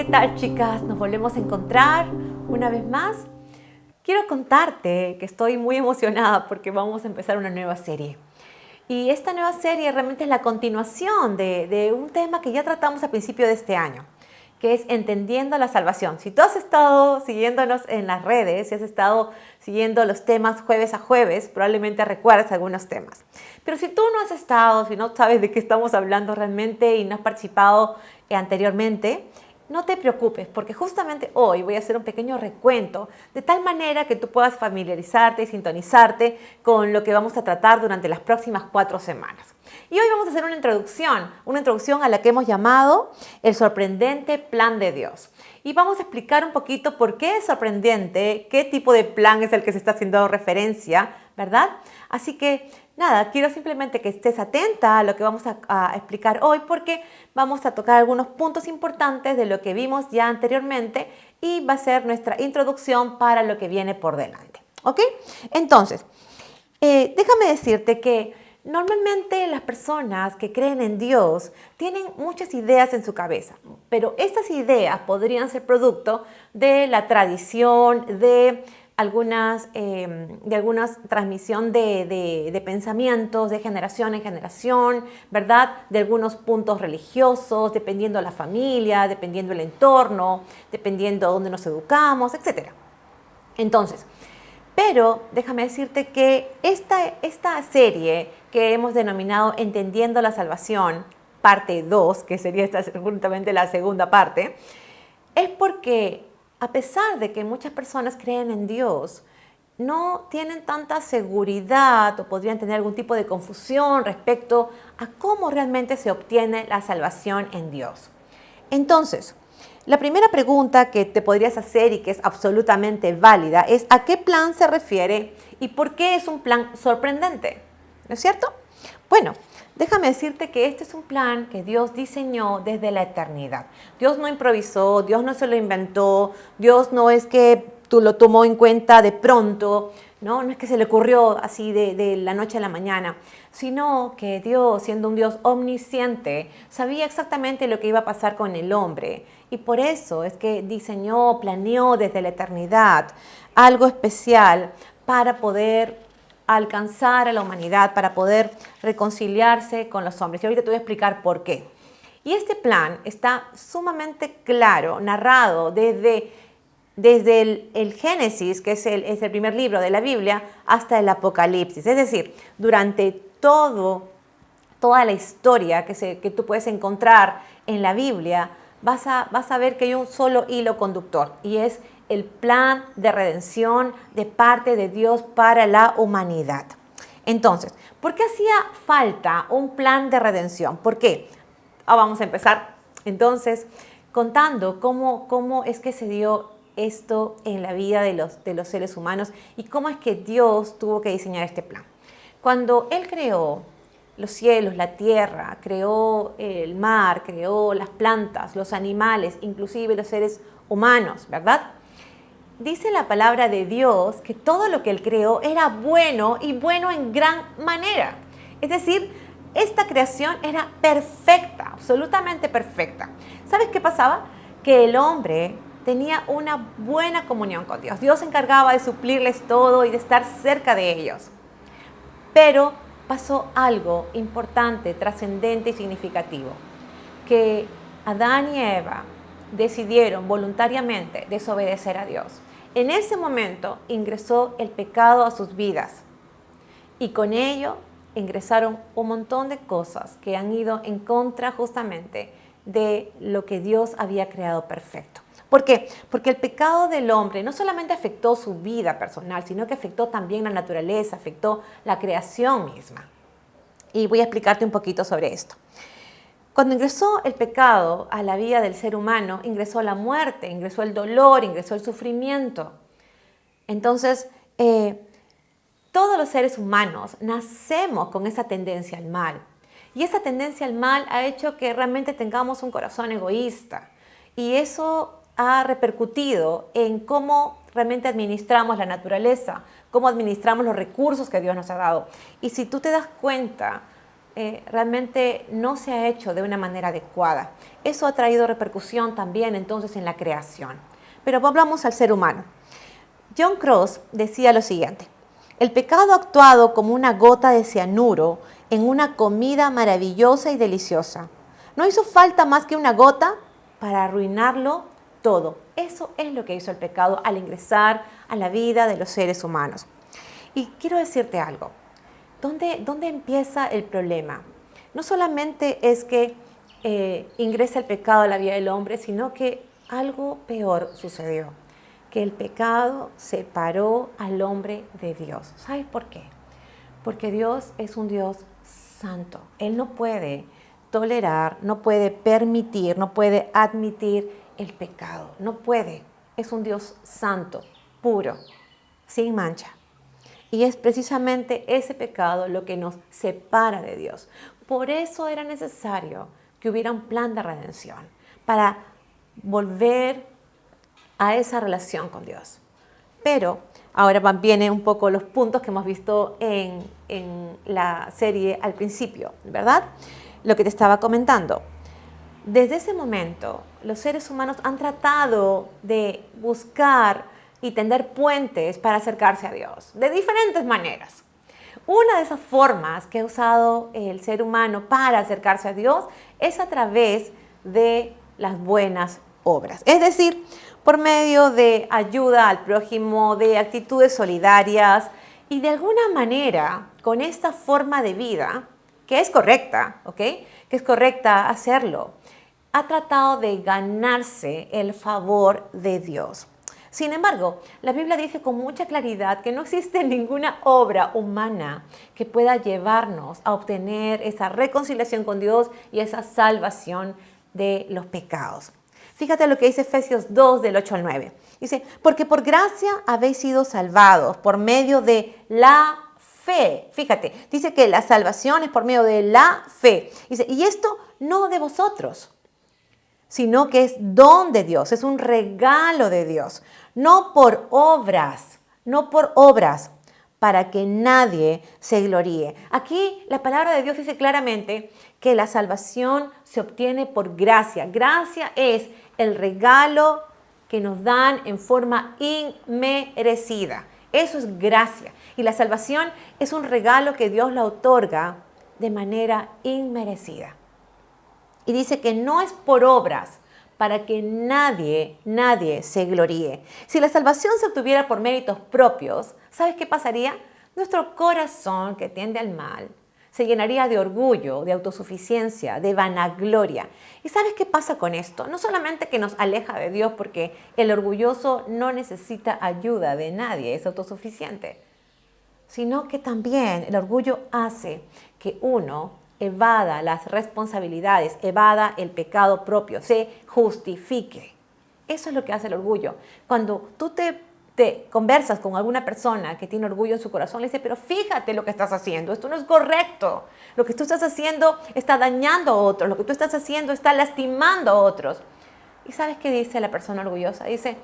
¿qué tal, chicas? Nos volvemos a encontrar una vez más. Quiero contarte que estoy muy emocionada porque vamos a empezar una nueva serie. Y esta nueva serie realmente es la continuación de un tema que ya tratamos al principio de este año, que es entendiendo la salvación. Si tú has estado siguiéndonos en las redes, si has estado siguiendo los temas jueves a jueves, probablemente recuerdes algunos temas. Pero si tú no has estado, si no sabes de qué estamos hablando realmente y no has participado anteriormente, no te preocupes, porque justamente hoy voy a hacer un pequeño recuento de tal manera que tú puedas familiarizarte y sintonizarte con lo que vamos a tratar durante las próximas 4 semanas. Y hoy vamos a hacer una introducción a la que hemos llamado el sorprendente plan de Dios. Y vamos a explicar un poquito por qué es sorprendente, qué tipo de plan es el que se está haciendo referencia, ¿verdad? Así que nada, quiero simplemente que estés atenta a lo que vamos a explicar hoy porque vamos a tocar algunos puntos importantes de lo que vimos ya anteriormente y va a ser nuestra introducción para lo que viene por delante. ¿Ok? Entonces, déjame decirte que normalmente las personas que creen en Dios tienen muchas ideas en su cabeza, pero estas ideas podrían ser producto de la tradición, de algunas transmisión de pensamientos de generación en generación, ¿verdad? De algunos puntos religiosos, dependiendo de la familia, dependiendo del entorno, dependiendo de dónde nos educamos, etc. Entonces, pero déjame decirte que esta serie que hemos denominado Entendiendo la Salvación, parte 2, que sería justamente la segunda parte, es porque a pesar de que muchas personas creen en Dios, no tienen tanta seguridad o podrían tener algún tipo de confusión respecto a cómo realmente se obtiene la salvación en Dios. Entonces, la primera pregunta que te podrías hacer y que es absolutamente válida es ¿a qué plan se refiere y por qué es un plan sorprendente? ¿No es cierto? Bueno, déjame decirte que este es un plan que Dios diseñó desde la eternidad. Dios no improvisó, Dios no se lo inventó, Dios no es que tú lo tomó en cuenta de pronto, no es que se le ocurrió así de la noche a la mañana, sino que Dios, siendo un Dios omnisciente, sabía exactamente lo que iba a pasar con el hombre. Y por eso es que diseñó, planeó desde la eternidad algo especial para poder alcanzar a la humanidad, para poder reconciliarse con los hombres. Y ahorita te voy a explicar por qué. Y este plan está sumamente claro, narrado desde el Génesis, que es el primer libro de la Biblia, hasta el Apocalipsis. Es decir, durante toda la historia que tú puedes encontrar en la Biblia, vas a ver que hay un solo hilo conductor y es el plan de redención de parte de Dios para la humanidad. Entonces, ¿por qué hacía falta un plan de redención? ¿Por qué? Vamos a empezar entonces contando cómo es que se dio esto en la vida de los seres humanos y cómo es que Dios tuvo que diseñar este plan. Cuando Él creó los cielos, la tierra, creó el mar, creó las plantas, los animales, inclusive los seres humanos, ¿verdad? Dice la palabra de Dios que todo lo que Él creó era bueno y bueno en gran manera. Es decir, esta creación era perfecta, absolutamente perfecta. ¿Sabes qué pasaba? Que el hombre tenía una buena comunión con Dios. Dios se encargaba de suplirles todo y de estar cerca de ellos. Pero pasó algo importante, trascendente y significativo, que Adán y Eva decidieron voluntariamente desobedecer a Dios. En ese momento ingresó el pecado a sus vidas y con ello ingresaron un montón de cosas que han ido en contra justamente de lo que Dios había creado perfecto. ¿Por qué? Porque el pecado del hombre no solamente afectó su vida personal, sino que afectó también la naturaleza, afectó la creación misma. Y voy a explicarte un poquito sobre esto. Cuando ingresó el pecado a la vida del ser humano, ingresó la muerte, ingresó el dolor, ingresó el sufrimiento. Entonces, todos los seres humanos nacemos con esa tendencia al mal. Y esa tendencia al mal ha hecho que realmente tengamos un corazón egoísta. Y eso ha repercutido en cómo realmente administramos la naturaleza, cómo administramos los recursos que Dios nos ha dado. Y si tú te das cuenta, realmente no se ha hecho de una manera adecuada. Eso ha traído repercusión también entonces en la creación. Pero volvamos al ser humano. John Cross decía lo siguiente: el pecado ha actuado como una gota de cianuro en una comida maravillosa y deliciosa. No hizo falta más que una gota para arruinarlo todo. Eso es lo que hizo el pecado al ingresar a la vida de los seres humanos. Y quiero decirte algo. ¿Dónde empieza el problema? No solamente es que ingresa el pecado a la vida del hombre, sino que algo peor sucedió. Que el pecado separó al hombre de Dios. ¿Sabes por qué? Porque Dios es un Dios santo. Él no puede tolerar, no puede permitir, no puede admitir el pecado. No puede. Es un Dios santo, puro, sin mancha. Y es precisamente ese pecado lo que nos separa de Dios. Por eso era necesario que hubiera un plan de redención, para volver a esa relación con Dios. Pero ahora vienen un poco los puntos que hemos visto en la serie al principio, ¿verdad? Lo que te estaba comentando. Desde ese momento, los seres humanos han tratado de buscar y tender puentes para acercarse a Dios, de diferentes maneras. Una de esas formas que ha usado el ser humano para acercarse a Dios es a través de las buenas obras. Es decir, por medio de ayuda al prójimo, de actitudes solidarias y de alguna manera, con esta forma de vida, que es correcta, ¿ok? Que es correcta hacerlo, ha tratado de ganarse el favor de Dios. Sin embargo, la Biblia dice con mucha claridad que no existe ninguna obra humana que pueda llevarnos a obtener esa reconciliación con Dios y esa salvación de los pecados. Fíjate lo que dice Efesios 2, del 8 al 9. Dice, porque por gracia habéis sido salvados por medio de la fe. Fíjate, dice que la salvación es por medio de la fe. Dice, y esto no de vosotros, sino que es don de Dios, es un regalo de Dios, no por obras, para que nadie se gloríe. Aquí la palabra de Dios dice claramente que la salvación se obtiene por gracia. Gracia es el regalo que nos dan en forma inmerecida. Eso es gracia. Y la salvación es un regalo que Dios la otorga de manera inmerecida. Y dice que no es por obras para que nadie se gloríe. Si la salvación se obtuviera por méritos propios, ¿sabes qué pasaría? Nuestro corazón, que tiende al mal, se llenaría de orgullo, de autosuficiencia, de vanagloria. ¿Y sabes qué pasa con esto? No solamente que nos aleja de Dios, porque el orgulloso no necesita ayuda de nadie, es autosuficiente, sino que también el orgullo hace que uno evada las responsabilidades, evada el pecado propio, se justifique. Eso es lo que hace el orgullo. Cuando tú te conversas con alguna persona que tiene orgullo en su corazón, le dice, pero fíjate lo que estás haciendo, esto no es correcto. Lo que tú estás haciendo está dañando a otros, lo que tú estás haciendo está lastimando a otros. ¿Y sabes qué dice la persona orgullosa? Dice,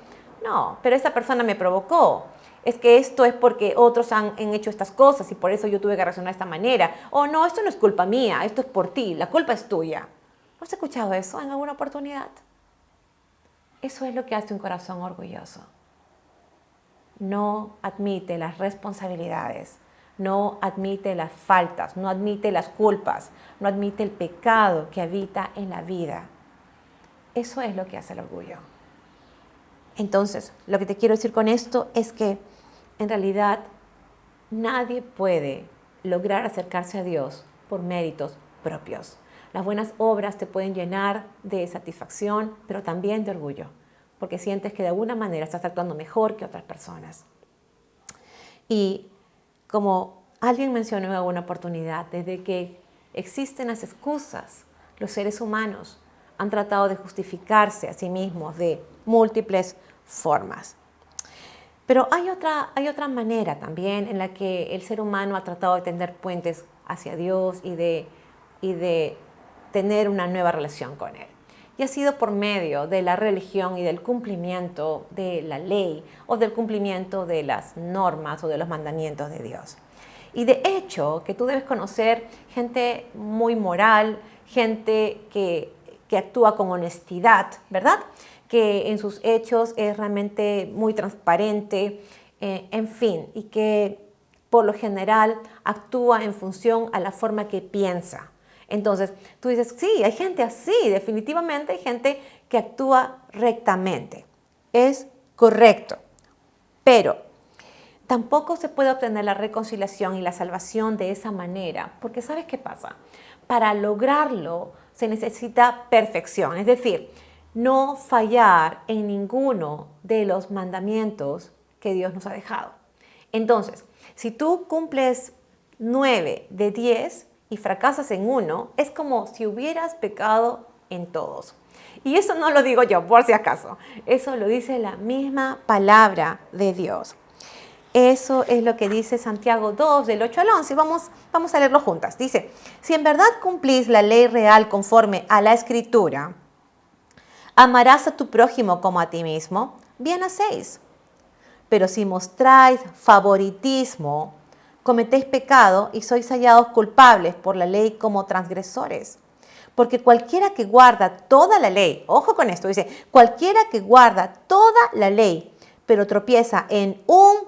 no, pero esa persona me provocó. Es que esto es porque otros han hecho estas cosas y por eso yo tuve que reaccionar de esta manera. O no, esto no es culpa mía, esto es por ti, la culpa es tuya. ¿Has escuchado eso en alguna oportunidad? Eso es lo que hace un corazón orgulloso. No admite las responsabilidades, no admite las faltas, no admite las culpas, no admite el pecado que habita en la vida. Eso es lo que hace el orgullo. Entonces, lo que te quiero decir con esto es que en realidad nadie puede lograr acercarse a Dios por méritos propios. Las buenas obras te pueden llenar de satisfacción, pero también de orgullo, porque sientes que de alguna manera estás actuando mejor que otras personas. Y como alguien mencionó en alguna oportunidad, desde que existen las excusas, los seres humanos han tratado de justificarse a sí mismos de múltiples formas. Pero hay otra manera también en la que el ser humano ha tratado de tender puentes hacia Dios y de tener una nueva relación con Él. Y ha sido por medio de la religión y del cumplimiento de la ley o del cumplimiento de las normas o de los mandamientos de Dios. Y de hecho, que tú debes conocer gente muy moral, gente que actúa con honestidad, ¿verdad? Que en sus hechos es realmente muy transparente, en fin, y que por lo general actúa en función a la forma que piensa. Entonces, tú dices, sí, hay gente así, definitivamente hay gente que actúa rectamente. Es correcto, pero tampoco se puede obtener la reconciliación y la salvación de esa manera, porque ¿sabes qué pasa? Para lograrlo se necesita perfección, es decir, no fallar en ninguno de los mandamientos que Dios nos ha dejado. Entonces, si tú cumples 9 de 10 y fracasas en uno, es como si hubieras pecado en todos. Y eso no lo digo yo, por si acaso. Eso lo dice la misma palabra de Dios. Eso es lo que dice Santiago 2, del 8 al 11. Vamos a leerlo juntas. Dice, si en verdad cumplís la ley real conforme a la Escritura, amarás a tu prójimo como a ti mismo, bien hacéis. Pero si mostráis favoritismo, cometéis pecado y sois hallados culpables por la ley como transgresores. Porque cualquiera que guarda toda la ley, ojo con esto, dice, cualquiera que guarda toda la ley, pero tropieza en un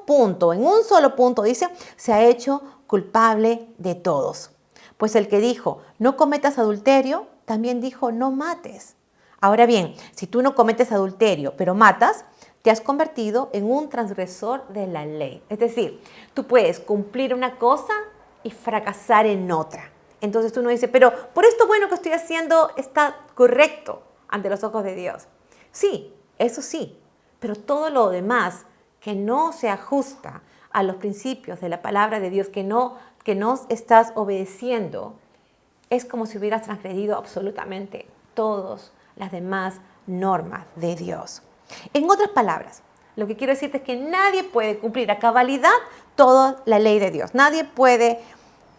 solo punto, dice, se ha hecho culpable de todos. Pues el que dijo, no cometas adulterio, también dijo, no mates. Ahora bien, si tú no cometes adulterio, pero matas, te has convertido en un transgresor de la ley. Es decir, tú puedes cumplir una cosa y fracasar en otra. Entonces tú no dices, pero por esto bueno que estoy haciendo está correcto ante los ojos de Dios. Sí, eso sí, pero todo lo demás que no se ajusta a los principios de la palabra de Dios, que no estás obedeciendo, es como si hubieras transgredido absolutamente todas las demás normas de Dios. En otras palabras, lo que quiero decirte es que nadie puede cumplir a cabalidad toda la ley de Dios. Nadie puede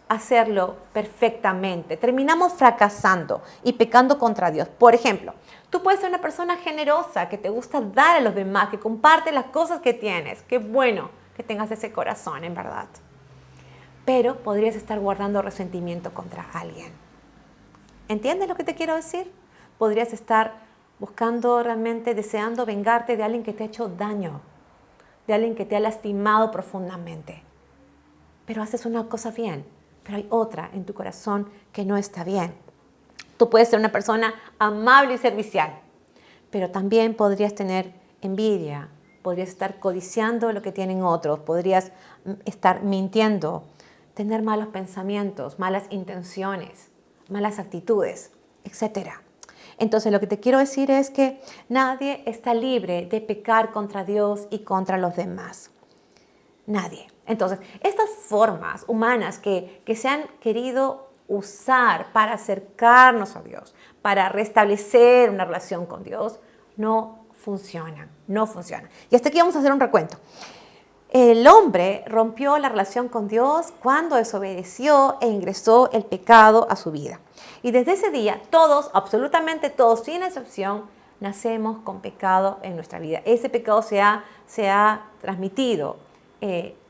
hacerlo perfectamente. Terminamos fracasando y pecando contra Dios. Por ejemplo, tú puedes ser una persona generosa, que te gusta dar a los demás, que comparte las cosas que tienes. Qué bueno que tengas ese corazón, en verdad. Pero podrías estar guardando resentimiento contra alguien. ¿Entiendes lo que te quiero decir? Podrías estar buscando realmente, deseando vengarte de alguien que te ha hecho daño, de alguien que te ha lastimado profundamente. Pero haces una cosa bien, pero hay otra en tu corazón que no está bien. Tú puedes ser una persona amable y servicial, pero también podrías tener envidia, podrías estar codiciando lo que tienen otros, podrías estar mintiendo, tener malos pensamientos, malas intenciones, malas actitudes, etc. Entonces lo que te quiero decir es que nadie está libre de pecar contra Dios y contra los demás. Nadie. Entonces, estas formas humanas que se han querido usar para acercarnos a Dios, para restablecer una relación con Dios, no funcionan, no funcionan. Y hasta aquí vamos a hacer un recuento. El hombre rompió la relación con Dios cuando desobedeció e ingresó el pecado a su vida. Y desde ese día, todos, absolutamente todos, sin excepción, nacemos con pecado en nuestra vida. Ese pecado se ha transmitido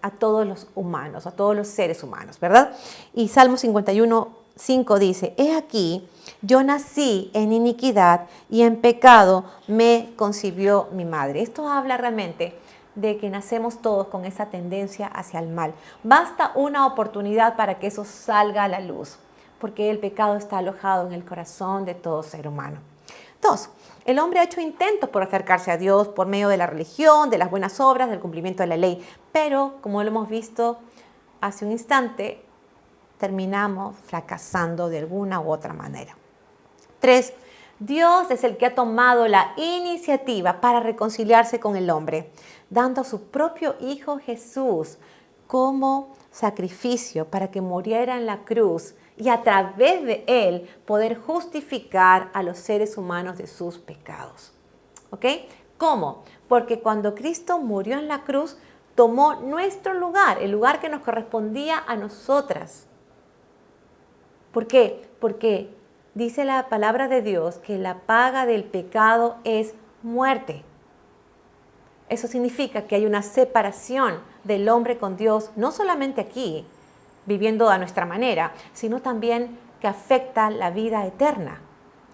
a todos los humanos, a todos los seres humanos, ¿verdad? Y Salmo 51:5 dice, he aquí, yo nací en iniquidad y en pecado me concibió mi madre. Esto habla realmente de que nacemos todos con esa tendencia hacia el mal. Basta una oportunidad para que eso salga a la luz, porque el pecado está alojado en el corazón de todo ser humano. 2. El hombre ha hecho intentos por acercarse a Dios por medio de la religión, de las buenas obras, del cumplimiento de la ley, pero como lo hemos visto hace un instante, terminamos fracasando de alguna u otra manera. 3. Dios es el que ha tomado la iniciativa para reconciliarse con el hombre, dando a su propio Hijo Jesús como sacrificio para que muriera en la cruz y a través de él poder justificar a los seres humanos de sus pecados. ¿Ok? ¿Cómo? Porque cuando Cristo murió en la cruz, tomó nuestro lugar, el lugar que nos correspondía a nosotras. ¿Por qué? Porque dice la palabra de Dios que la paga del pecado es muerte. Eso significa que hay una separación del hombre con Dios, no solamente aquí, viviendo a nuestra manera, sino también que afecta la vida eterna.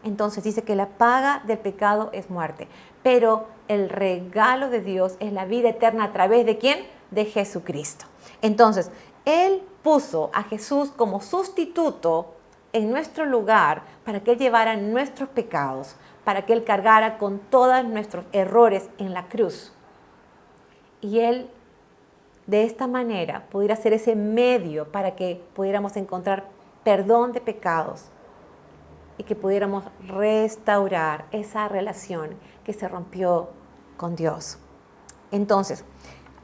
Entonces dice que la paga del pecado es muerte, pero el regalo de Dios es la vida eterna a través de ¿quién? De Jesucristo. Entonces, Él puso a Jesús como sustituto en nuestro lugar para que Él llevara nuestros pecados, para que Él cargara con todos nuestros errores en la cruz. Y Él, de esta manera, pudiera ser ese medio para que pudiéramos encontrar perdón de pecados y que pudiéramos restaurar esa relación que se rompió con Dios. Entonces,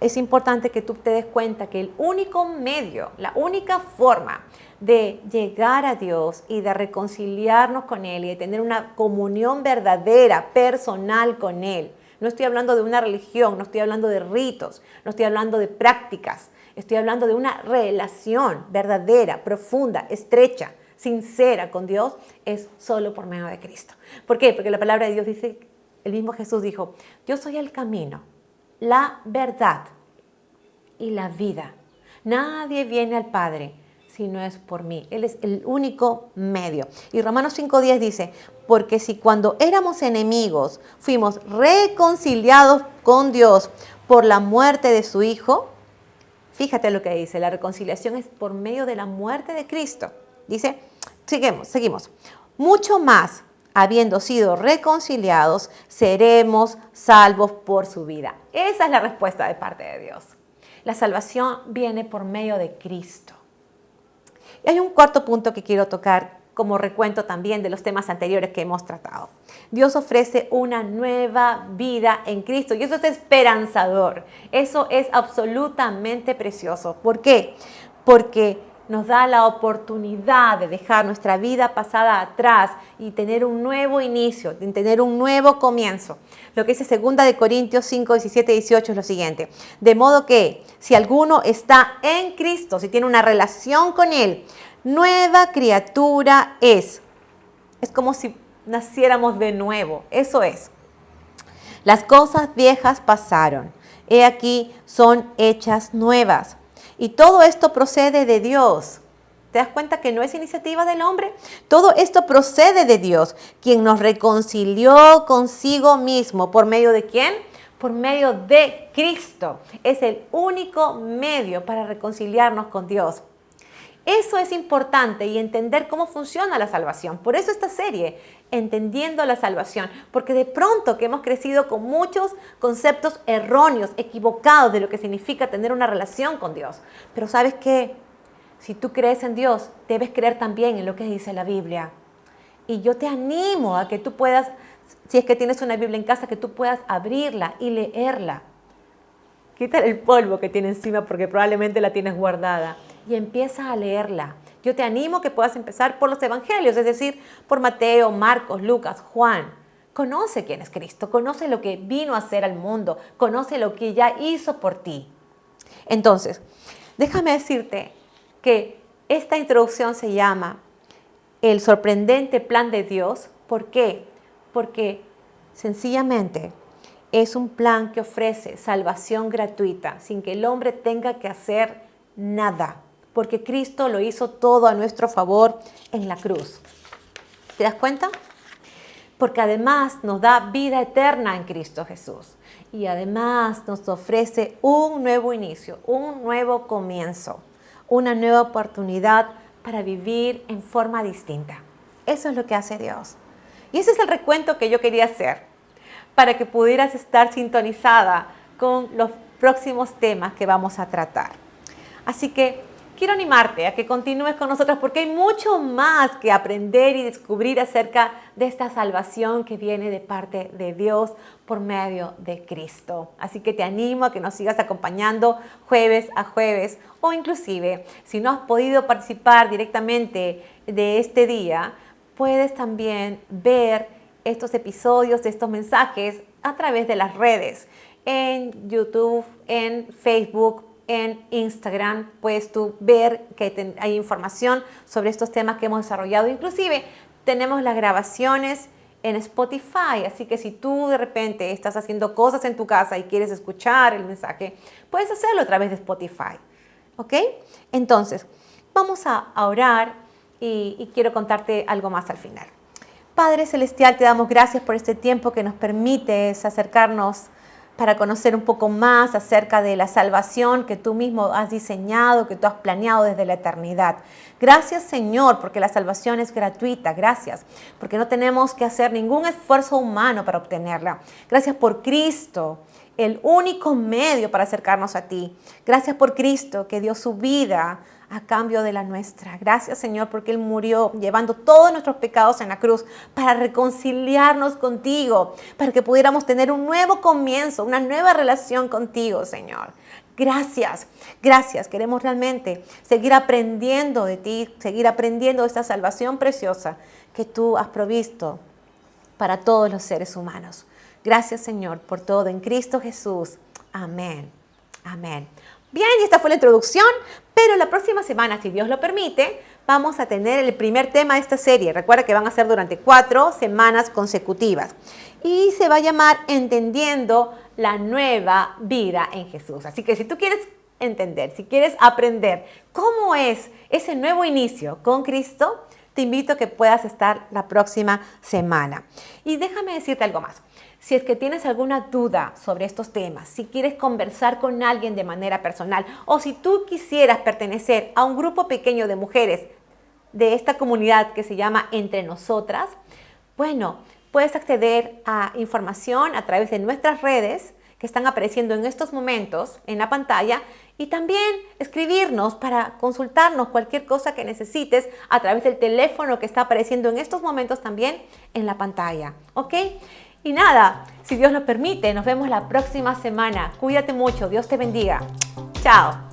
es importante que tú te des cuenta que el único medio, la única forma de llegar a Dios y de reconciliarnos con Él y de tener una comunión verdadera, personal con Él. No estoy hablando de una religión, no estoy hablando de ritos, no estoy hablando de prácticas. Estoy hablando de una relación verdadera, profunda, estrecha, sincera con Dios, es solo por medio de Cristo. ¿Por qué? Porque la palabra de Dios dice, el mismo Jesús dijo, yo soy el camino, la verdad y la vida. Nadie viene al Padre si no es por mí. Él es el único medio. Y Romanos 5:10 dice, porque si cuando éramos enemigos fuimos reconciliados con Dios por la muerte de su Hijo, fíjate lo que dice, la reconciliación es por medio de la muerte de Cristo. Dice, seguimos. Mucho más, habiendo sido reconciliados, seremos salvos por su vida. Esa es la respuesta de parte de Dios. La salvación viene por medio de Cristo. Y hay un cuarto punto que quiero tocar como recuento también de los temas anteriores que hemos tratado. Dios ofrece una nueva vida en Cristo y eso es esperanzador. Eso es absolutamente precioso. ¿Por qué? Porque nos da la oportunidad de dejar nuestra vida pasada atrás y tener un nuevo inicio, de tener un nuevo comienzo. Lo que dice 2 Corintios 5, 17 y 18 es lo siguiente. De modo que si alguno está en Cristo, si tiene una relación con Él, nueva criatura es. Es como si naciéramos de nuevo. Eso es. Las cosas viejas pasaron. He aquí, son hechas nuevas. Y todo esto procede de Dios. ¿Te das cuenta que no es iniciativa del hombre? Todo esto procede de Dios, quien nos reconcilió consigo mismo. ¿Por medio de quién? Por medio de Cristo. Es el único medio para reconciliarnos con Dios. Eso es importante y entender cómo funciona la salvación. Por eso esta serie, Entendiendo la Salvación. Porque de pronto que hemos crecido con muchos conceptos erróneos, equivocados de lo que significa tener una relación con Dios. Pero ¿sabes qué? Si tú crees en Dios, debes creer también en lo que dice la Biblia. Y yo te animo a que tú puedas, si es que tienes una Biblia en casa, que tú puedas abrirla y leerla. Quítale el polvo que tiene encima porque probablemente la tienes guardada y empieza a leerla. Yo te animo que puedas empezar por los evangelios, es decir, por Mateo, Marcos, Lucas, Juan. Conoce quién es Cristo, conoce lo que vino a hacer al mundo, conoce lo que ya hizo por ti. Entonces, déjame decirte que esta introducción se llama El sorprendente plan de Dios. ¿Por qué? Porque sencillamente es un plan que ofrece salvación gratuita, sin que el hombre tenga que hacer nada, porque Cristo lo hizo todo a nuestro favor en la cruz. ¿Te das cuenta? Porque además nos da vida eterna en Cristo Jesús. Y además nos ofrece un nuevo inicio, un nuevo comienzo, una nueva oportunidad para vivir en forma distinta. Eso es lo que hace Dios. Y ese es el recuento que yo quería hacer, para que pudieras estar sintonizada con los próximos temas que vamos a tratar. Así que quiero animarte a que continúes con nosotros porque hay mucho más que aprender y descubrir acerca de esta salvación que viene de parte de Dios por medio de Cristo. Así que te animo a que nos sigas acompañando jueves a jueves o inclusive si no has podido participar directamente de este día, puedes también ver estos episodios, estos mensajes a través de las redes, en YouTube, en Facebook, en Instagram. Puedes tú ver que hay información sobre estos temas que hemos desarrollado. Inclusive tenemos las grabaciones en Spotify, así que si tú de repente estás haciendo cosas en tu casa y quieres escuchar el mensaje, puedes hacerlo a través de Spotify. ¿Ok? Entonces, Vamos a orar y quiero contarte algo más al final. Padre Celestial, te damos gracias por este tiempo que nos permites acercarnos para conocer un poco más acerca de la salvación que tú mismo has diseñado, que tú has planeado desde la eternidad. Gracias, Señor, porque la salvación es gratuita. Gracias, porque no tenemos que hacer ningún esfuerzo humano para obtenerla. Gracias por Cristo, el único medio para acercarnos a ti. Gracias por Cristo, que dio su vida a cambio de la nuestra. Gracias, Señor, porque Él murió llevando todos nuestros pecados en la cruz para reconciliarnos contigo, para que pudiéramos tener un nuevo comienzo, una nueva relación contigo, Señor. Gracias, gracias. Queremos realmente seguir aprendiendo de ti, seguir aprendiendo de esta salvación preciosa que tú has provisto para todos los seres humanos. Gracias, Señor, por todo en Cristo Jesús. Amén. Amén. Bien, y esta fue la introducción, pero la próxima semana, si Dios lo permite, vamos a tener el primer tema de esta serie. Recuerda que van a ser durante 4 semanas consecutivas. Y se va a llamar Entendiendo la nueva vida en Jesús. Así que si tú quieres entender, si quieres aprender cómo es ese nuevo inicio con Cristo, te invito a que puedas estar la próxima semana. Y déjame decirte algo más. Si es que tienes alguna duda sobre estos temas, si quieres conversar con alguien de manera personal o si tú quisieras pertenecer a un grupo pequeño de mujeres de esta comunidad que se llama Entre Nosotras, bueno, puedes acceder a información a través de nuestras redes que están apareciendo en estos momentos en la pantalla y también escribirnos para consultarnos cualquier cosa que necesites a través del teléfono que está apareciendo en estos momentos también en la pantalla, ¿ok? Y nada, si Dios lo permite, nos vemos la próxima semana. Cuídate mucho, Dios te bendiga. Chao.